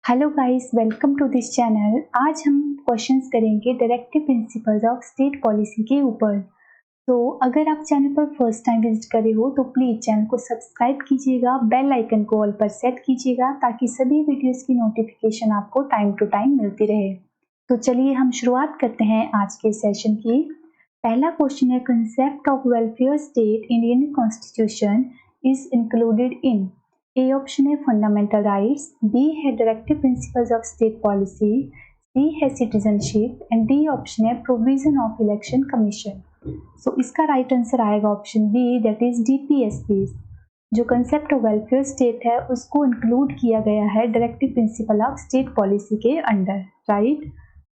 Hello guys, welcome to this channel. आज हम questions करेंगे directive principles of state policy के ऊपर। तो अगर आप चैनल पर फर्स्ट टाइम विजिट करे हो तो प्लीज़ चैनल को सब्सक्राइब कीजिएगा, बेल आइकन को ऑल पर सेट कीजिएगा ताकि सभी वीडियोस की नोटिफिकेशन आपको टाइम टू टाइम मिलती रहे। तो चलिए हम शुरुआत करते हैं आज के सेशन की। पहला क्वेश्चन है, concept of welfare state in Indian constitution is included in. A option है फंडामेंटल राइट्स, बी है directive principles of state policy, C है सिटीजनशिप एंड डी ऑप्शन है provision of election commission. So इसका right answer आएगा option B, that is DPSP. जो concept of welfare state है उसको include किया गया है directive principle of state policy के अंडर, राइट।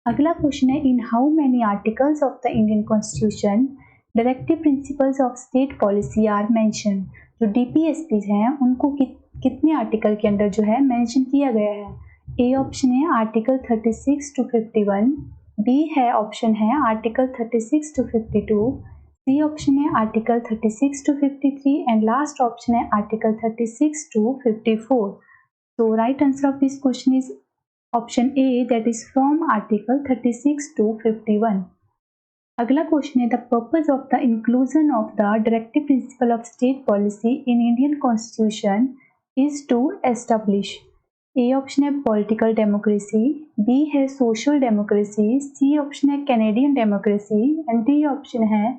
अगला क्वेश्चन है, in how many articles of the Indian constitution directive principles of state policy are mention. जो डीपीएसपी हैं उनको कितने आर्टिकल के अंदर जो है मेंशन किया गया है। ए ऑप्शन है आर्टिकल 36 to 51, बी है ऑप्शन है आर्टिकल 36 to 52, सी ऑप्शन है article 36 to 53 and last option है आर्टिकल 36 to 54। तो right answer of this question is option A, that is from article 36 to 51। अगला क्वेश्चन है, the purpose of the inclusion of the directive principle of state policy in Indian constitution is to establish. A option है political democracy, B है social democracy, सी option है Canadian democracy and D option है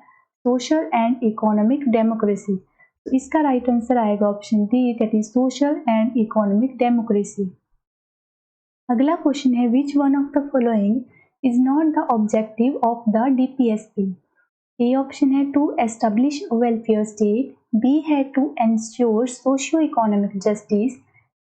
social and economic democracy. तो इसका right answer आएगा option D, that is social and economic democracy. अगला question है, which one of the following is not the objective of the DPSP। A option है to establish a welfare state, B है to ensure socio-economic justice,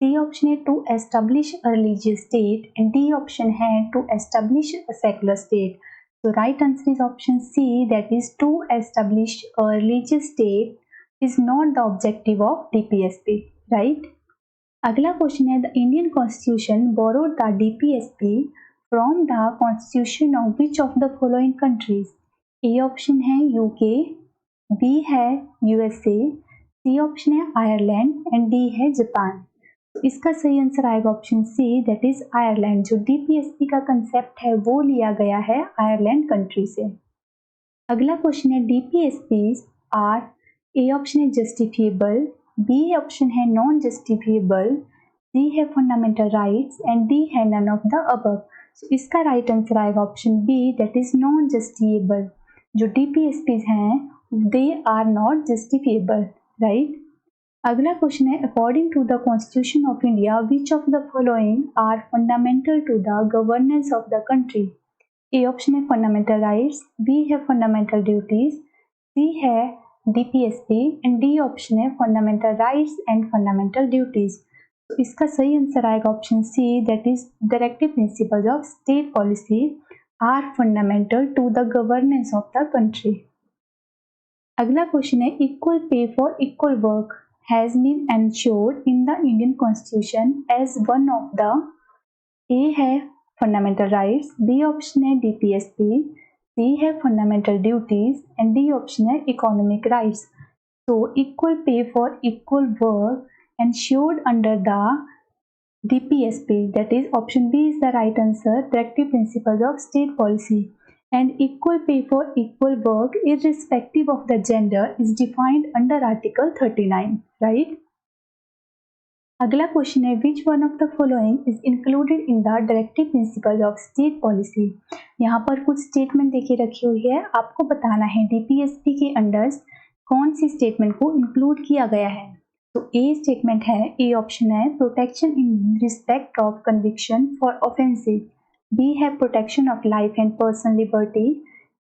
C option है to establish a religious state and D option है to establish a secular state। So right answer is option C, that is to establish a religious state is not the objective of DPSP, right। अगला question है, the Indian constitution borrowed the DPSP from the constitution of which of the following countries. A option है UK, B है USA, C option है Ireland and D है Japan. तो इसका सही answer आएगा option C, that is Ireland. जो DPSP का कंसेप्ट है वो लिया गया है आयरलैंड कंट्री से। अगला क्वेश्चन है, डीपीएसपी आर, ए ऑप्शन है जस्टिफिएबल, बी ऑप्शन है नॉन जस्टिफिएबल, सी है फंडामेंटल राइट्स एंड डी है none of the above. So इसका राइट आंसर आएगा option B, that is non justifiable. जो डीपीएसपी हैं they are not justifiable, right. अगला question है, according to the constitution of India which of the following are fundamental to the governance of the country. A option है fundamental rights, B है fundamental duties, C है DPSP and D option है fundamental rights and fundamental duties. तो इसका सही answer आएगा option C, that is directive principles of state policy are fundamental to the governance of the country. अगला question है, equal pay for equal work has been ensured in the Indian constitution as one of the. A है fundamental rights, B option है DPSP, C है fundamental duties and D option है economic rights. तो equal pay for equal work ensured under the DPSP, that is option B is the right answer, directive principles of state policy, and equal pay for equal work irrespective of the gender is defined under article 39, right। अगला question है, which one of the following is included in the directive principle of state policy. यहाँ पर कुछ statement देके रखी हुई है, आपको बताना है डीपीएसपी के अंडर कौन सी स्टेटमेंट को इंक्लूड किया गया है। तो ए स्टेटमेंट है, ए ऑप्शन है protection in respect of conviction for offences, B है protection of life and personal liberty,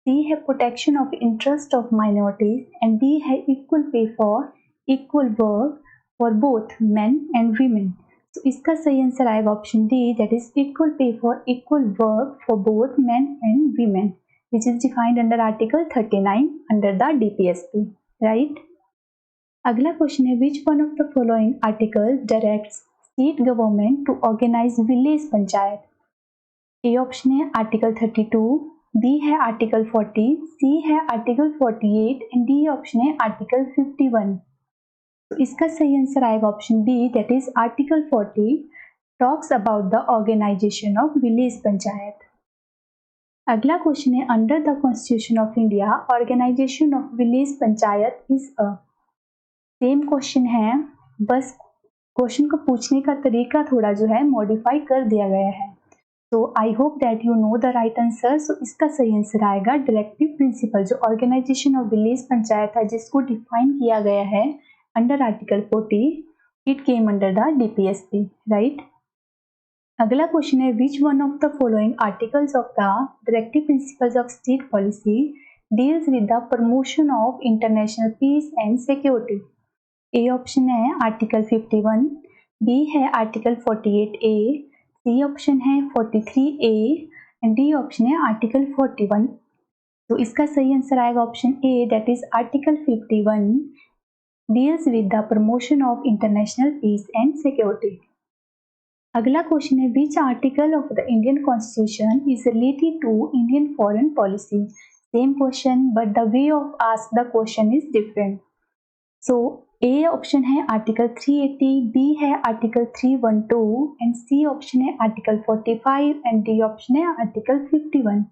C है protection of interest of minorities and D है equal pay for equal work for both men and women. तो इसका सही answer आएगा option D, that is equal pay for equal work for both men and women, which is defined under article 39 under the DPSP, right. अगला question है, which one of the following article directs state government to organize village panchayat. A option है article 32, B है article 40, C है article 48 and D option है article 51। तो इसका सही answer आएगा option B, that is article 40। Talks about the organization of village panchayat. अगला question है under the constitution of India organization of village panchayat is a. Same question है, बस क्वेश्चन को पूछने का तरीका थोड़ा जो है मॉडिफाई कर दिया गया है। तो I hope that you know the right answer. So इसका सही आंसर आएगा डायरेक्टिव प्रिंसिपल। जो ऑर्गेनाइजेशन ऑफ विलेज पंचायत है जिसको डिफाइन किया गया है under article 40, it came under the DPSP, right. अगला क्वेश्चन है which one of the following articles of the directive principles of state policy deals with the promotion of international peace and security. A option है article 51, B है article 48A, C option है 43A and D option है article 41। तो इसका सही answer आएगा option A, that is article 51 deals with the promotion of international peace and security. अगला question है which article of the Indian constitution is related to Indian foreign policy. Same question but the way of ask the question is different. So A option है article 380, B है article 312 and C option है article 45 and D option है article 51।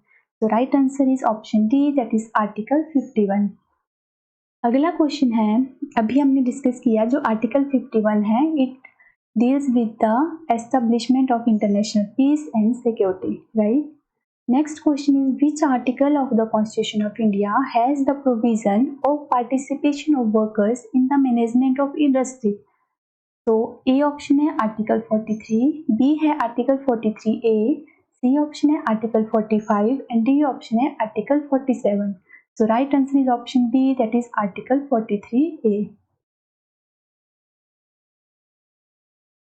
तो right answer is option D, that is article 51। अगला question है, अभी हमने discuss किया जो आर्टिकल 51 है, it deals with the establishment of international peace and security, right. Next question is which article of the Constitution of India has the provision of participation of workers in the management of industry? So A option है article 43, B है article 43A, C option है article 45 and D option है article 47. So right answer is option B, that is article 43A.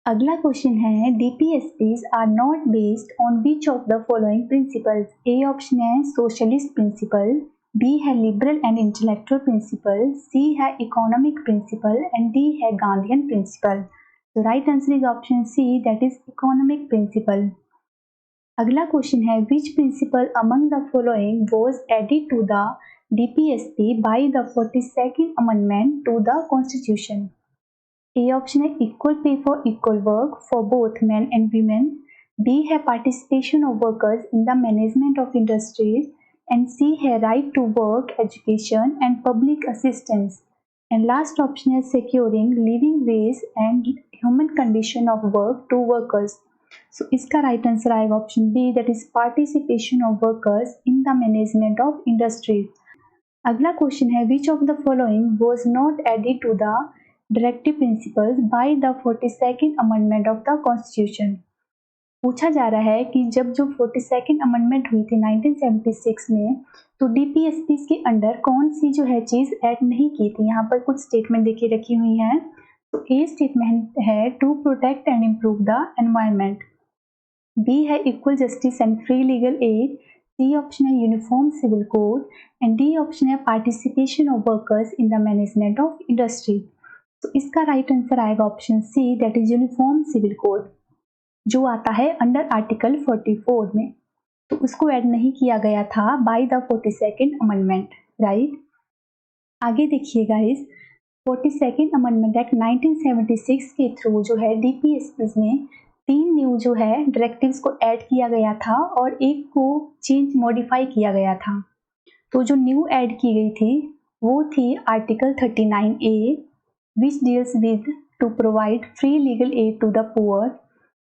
अगला question है DPSPs are not based on which of the following principles. A option है socialist principle, B है liberal and intellectual principle, C है economic principle and D है Gandhian principle. तो right answer is option C, that is economic principle. अगला question है which principle among the following was added to the DPSP by the 42nd amendment to the constitution. A option है equal pay for equal work for both man and women, B है participation of workers in the management of industries and C है right to work education and public assistance and last option है securing living wage and human condition of work to workers. So इसका right answer आएगा option B, that is participation of workers in the management of industries. अगला question है which of the following was not added to the directive principles bye the 42nd amendment of the constitution. पूछा जा रहा है कि जब जो 42nd amendment हुई थी 1976 में, तो DPSP के अंडर कौन सी जो है चीज ऐड नहीं की थी। यहाँ पर कुछ स्टेटमेंट देखिए रखी हुई हैं। तो ए स्टेटमेंट है to protect and improve the environment, B है equal justice and free legal aid, C option है uniform civil code and D option है participation of workers in the management of industry. तो इसका right answer आएगा option C, that is uniform civil code, जो आता है under article 44 में। तो उसको ऐड नहीं किया गया था bye the 42nd amendment, right. आगे देखिएगा, इस 42nd अमेंडमेंट एक्ट 1976 के थ्रू जो है DPSP में 3 न्यू जो है डायरेक्टिव्स को ऐड किया गया था और एक को चेंज मॉडिफाई किया गया था। तो जो न्यू ऐड की गई थी वो थी article 39A which deals with to provide free legal aid to the poor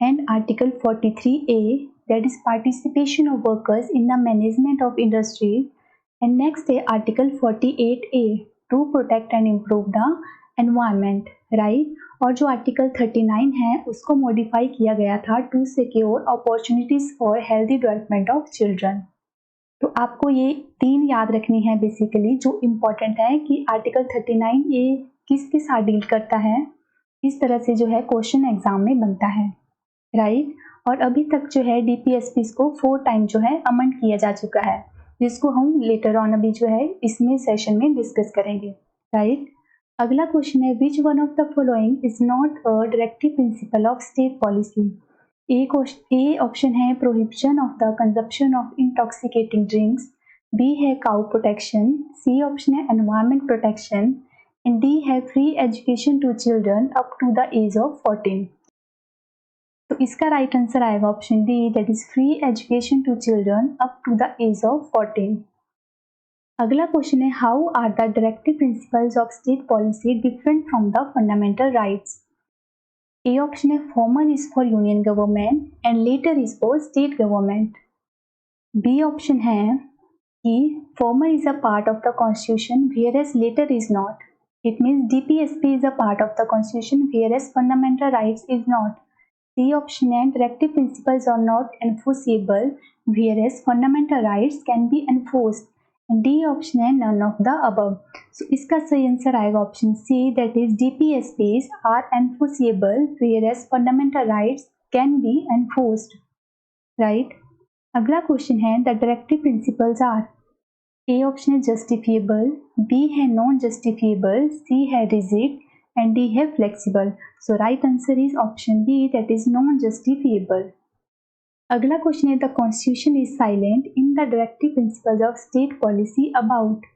and article 43A that is participation of workers in the management of industries and next है article 48A to protect and improve the environment, right। और जो article 39 है उसको modify किया गया था to secure opportunities for healthy development of children। तो आपको ये 3 याद रखनी है बेसिकली, जो इम्पोर्टेंट है कि आर्टिकल 39A किसके साथ डील करता है। इस तरह से जो है क्वेश्चन एग्जाम में बनता है, राइट। और अभी तक जो है DPSP को 4 टाइम जो है अमेंड किया जा चुका है, जिसको हम लेटर ऑन अभी जो है इसमें सेशन में डिस्कस करेंगे, राइट। अगला क्वेश्चन है which one of the following is not a directive principle of state policy. A option है prohibition of the consumption of intoxicating drinks, B है काउ प्रोटेक्शन, सी ऑप्शन है environment protection and D है free education to children up to the age of 14। तो इसका right answer आएगा option D, that is free education to children up to the age of 14। अगला question है, how are the directive principles of state policy different from the fundamental rights? A option है, former is for union government and latter is for state government. B option है कि former is a part of the constitution whereas later is not. It means DPSP is a part of the constitution whereas fundamental rights is not. C option है, directive principles are not enforceable whereas fundamental rights can be enforced. And D option है, none of the above. So इसका सही answer आएगा option C, that is DPSPs are enforceable whereas fundamental rights can be enforced. Right? अगला question है, the directive principles are. A option है justifiable, B है non justifiable, C है rigid and D है flexible. So right answer is option B, that is non justifiable. अगला question है, the constitution is silent in the directive principles of state policy about.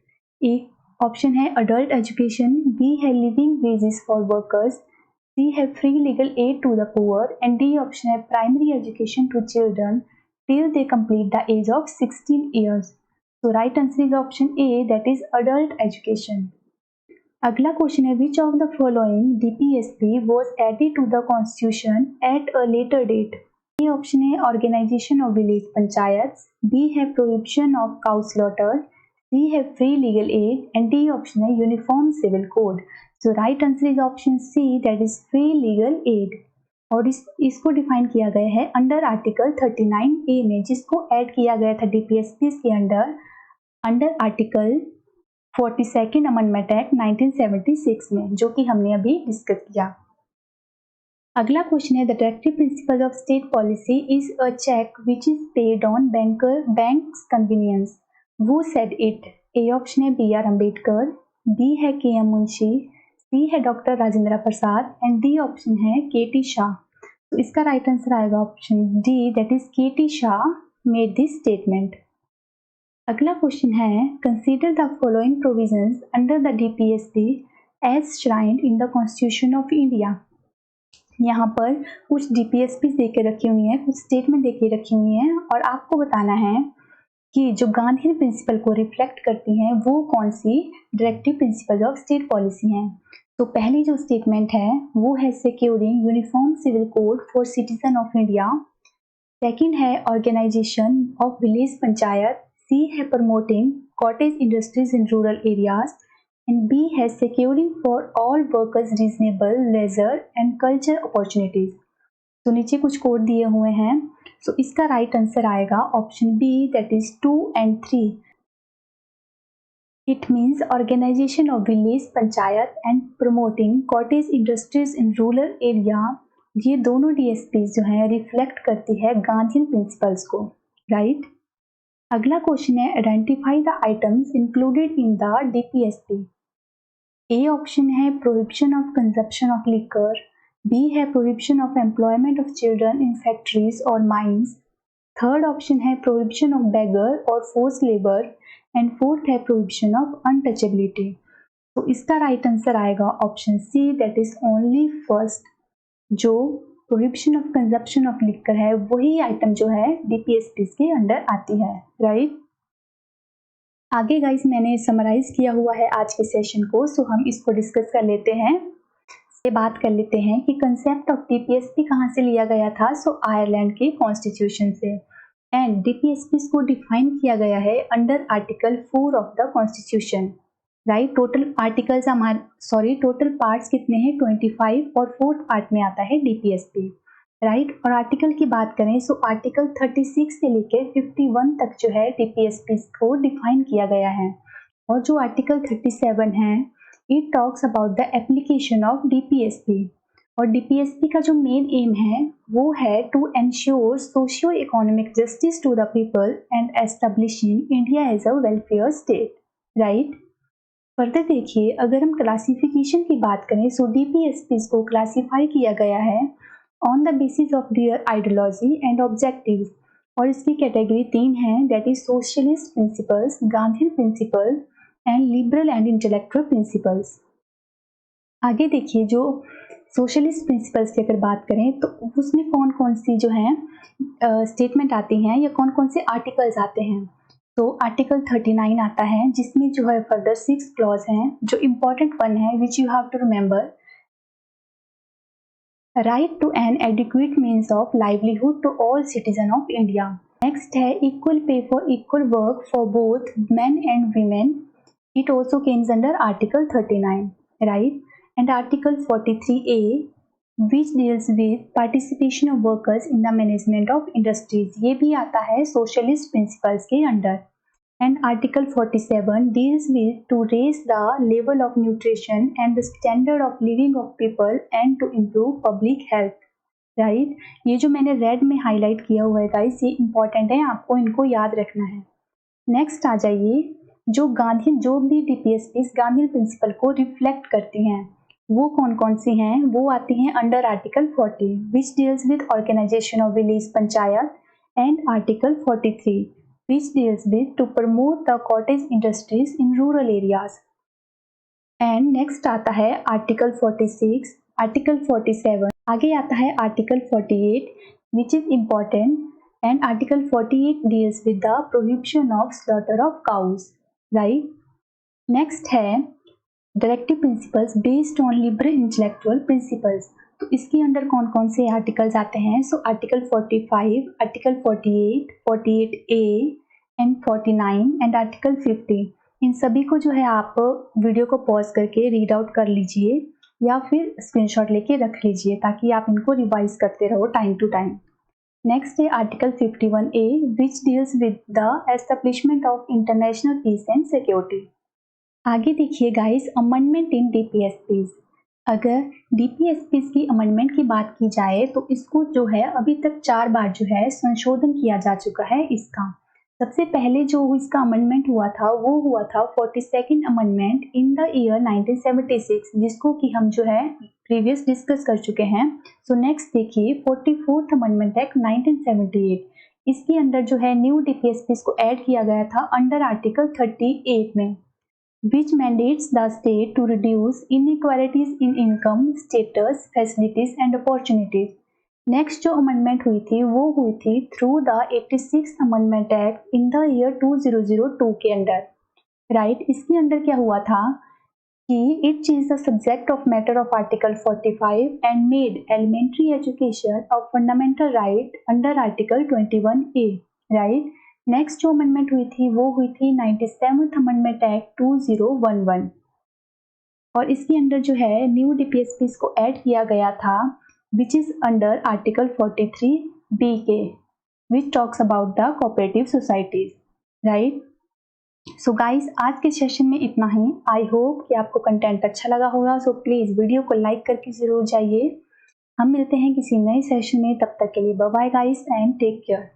A option है adult education, B है living wages for workers, C है free legal aid to the poor and D option है primary education to children till they complete the age of 16 years. So right answer is option A, that is adult education. अगला question है, which of the following DPSP was added to the constitution at a later date? A option है organisation of village panchayat, B है prohibition of cow slaughter, C है free legal aid and D option है uniform civil code. So right answer is option C, that is free legal aid. और इसको define किया गया है under article 39A में, जिसको ऐड किया गया था DPSP के under article 42nd amendment act 1976 में, जो कि हमने अभी डिस्कस किया। अगला क्वेश्चन है, the directive principle of state policy is a cheque which is paid on banks convenience, वो सेड इट। ए ऑप्शन है BR अम्बेडकर, बी है KM मुंशी, सी है doctor Rajendra Prasad and D option है KT शाह। तो इसका राइट आंसर आएगा option D, that is KT Shah made this statement. अगला question है, consider the following provisions under the DPSP as enshrined in the constitution of India. यहाँ पर कुछ DPSP दे के रखी हुई है, कुछ स्टेटमेंट दे के रखी हुई है और आपको बताना है कि जो गांधी प्रिंसिपल को रिफ्लेक्ट करती हैं वो कौन सी directive principle of state policy हैं। तो पहली जो स्टेटमेंट है वो है securing uniform civil code for citizen of India, second है organisation of village panchayat, C है promoting cottage industries in rural areas and B है securing for all workers reasonable leisure and culture opportunities. तो नीचे कुछ code दिए हुए हैं, so इसका राइट आंसर आएगा option B, that is 2 and 3। It means organisation of village panchayat and promoting cottage industries in rural area, ये दोनों DSP जो हैं रिफ्लेक्ट करती है गांधी प्रिंसिपल्स को। राइट? अगला क्वेश्चन है, identify the items included in the DPSP। A option है prohibition of consumption of liquor, B है prohibition of employment of children in factories और माइंस, थर्ड ऑप्शन है प्रोहिबिशन ऑफ बेगर और force labour and fourth है prohibition of untouchability. तो इसका right answer आएगा option C, that is only first. जो prohibition of consumption of liquor है वही आइटम जो है DPSP के अंडर आती है। राइट? आगे गाइस मैंने समराइज किया हुआ है आज के सेशन को, सो हम इसको डिस्कस कर लेते हैं। बात कर लेते हैं कि कंसेप्ट ऑफ DPSP कहाँ से लिया गया था। सो आयरलैंड के कॉन्स्टिट्यूशन से, एंड DPSP को डिफाइन किया गया है under article 4 of the constitution. Right? Total parts कितने हैं? 25 और फोर्थ पार्ट में आता है DPSP। राइट? और आर्टिकल की बात करें सो आर्टिकल 36 से लेकर 51 तक जो है DPSP को डिफाइन किया गया है। और जो आर्टिकल 37 है it talks about the application of DPSP। और DPSP का जो मेन एम है वो है to ensure socio economic justice to the people and establishing India as a welfare state. Right? Further देखिए, अगर हम क्लासिफिकेशन की बात करें सो DPSP को क्लासीफाई किया गया है on the basis of their ideology and objectives. और इसकी कैटेगरी 3 है, that is socialist principles, Gandhi principle and liberal and intellectual principles. आगे देखिए, जो सोशलिस्ट प्रिंसिपल्स की अगर बात करें तो उसमें कौन कौन सी जो है स्टेटमेंट आती हैं या कौन कौन से आर्टिकल्स आते हैं। तो आर्टिकल 39 आता है जिसमें जो है फर्दर 6 क्लॉज हैं। जो इम्पोर्टेंट वन है which you have to remember, right to an adequate means of livelihood to all citizen of India. Next है equal pay for equal work for both men and women. It also comes under Article 39, right? And Article 43A, which deals with participation of workers in the management of industries, ये भी आता है socialist principles के under. And Article 47 deals with to raise the level of nutrition and the standard of living of people and to improve public health, right? ये जो मैंने red में highlight किया हुआ है गाइस, ये इंपॉर्टेंट है, आपको इनको याद रखना है। नेक्स्ट आ जाइए, जो भी डीपीएसपीज गांधी प्रिंसिपल को रिफ्लेक्ट करती हैं वो कौन कौन सी हैं, वो आती हैं under article 40 which deals with organisation of village panchayat, and article 43 which deals with to promote the cottage industries in rural areas. And next आता है आर्टिकल 46, आर्टिकल 47, आगे आता है article 48 which is important, and Article 48 deals with the prohibition of slaughter of cows, right? Next है directive principles based on liberal intellectual principles. तो इसके under कौन कौन से आर्टिकल्स आते हैं? So article 45, article 48, 48A and 49 and article 50। इन सभी को जो है आप वीडियो को पॉज करके रीड आउट कर लीजिए या फिर स्क्रीनशॉट लेके रख लीजिए ताकि आप इनको रिवाइज करते रहो टाइम टू टाइम। नेक्स्ट है article 51A which deals with the establishment of international peace and security. आगे देखिए गाइस, अमेंडमेंट इन डीपीएसपीज। अगर डीपीएसपीज की अमेंडमेंट की बात की जाए तो इसको जो है अभी तक 4 बार जो है संशोधन किया जा चुका है इसका। सबसे पहले जो इसका अमेंडमेंट हुआ था वो हुआ था 42nd amendment in the year 1976, जिसको कि हम जो है प्रीवियस डिस्कस कर चुके हैं। सो नेक्स्ट देखिए 44th अमेंडमेंट एक्ट 1978, इसके अंदर जो है न्यू डीपीएसपीज को ऐड किया गया था अंडर आर्टिकल 38 में, which mandates the state to reduce inequalities in income, status, facilities and opportunities. Next जो अमेंडमेंट हुई थी वो हुई थी through the 86th amendment act in the year 2002 के अंडर, राइट? इसके अंदर क्या हुआ था कि it change the subject of matter of article 45 and made elementary education of fundamental right under article 21A, right? Next जो अमेंडमेंट हुई थी वो हुई थी 97th अमेंडमेंट एक्ट 2011 और इसके अंदर जो है न्यू डीपीएसपीज को ऐड किया गया था which is under article 43BK which talks about the cooperative societies, right? So guys, आज के सेशन में इतना ही। आई होप कि आपको कंटेंट अच्छा लगा होगा। सो प्लीज़ वीडियो को लाइक करके ज़रूर जाइए। हम मिलते हैं किसी नए सेशन में, तब तक के लिए bye bye guys and take care.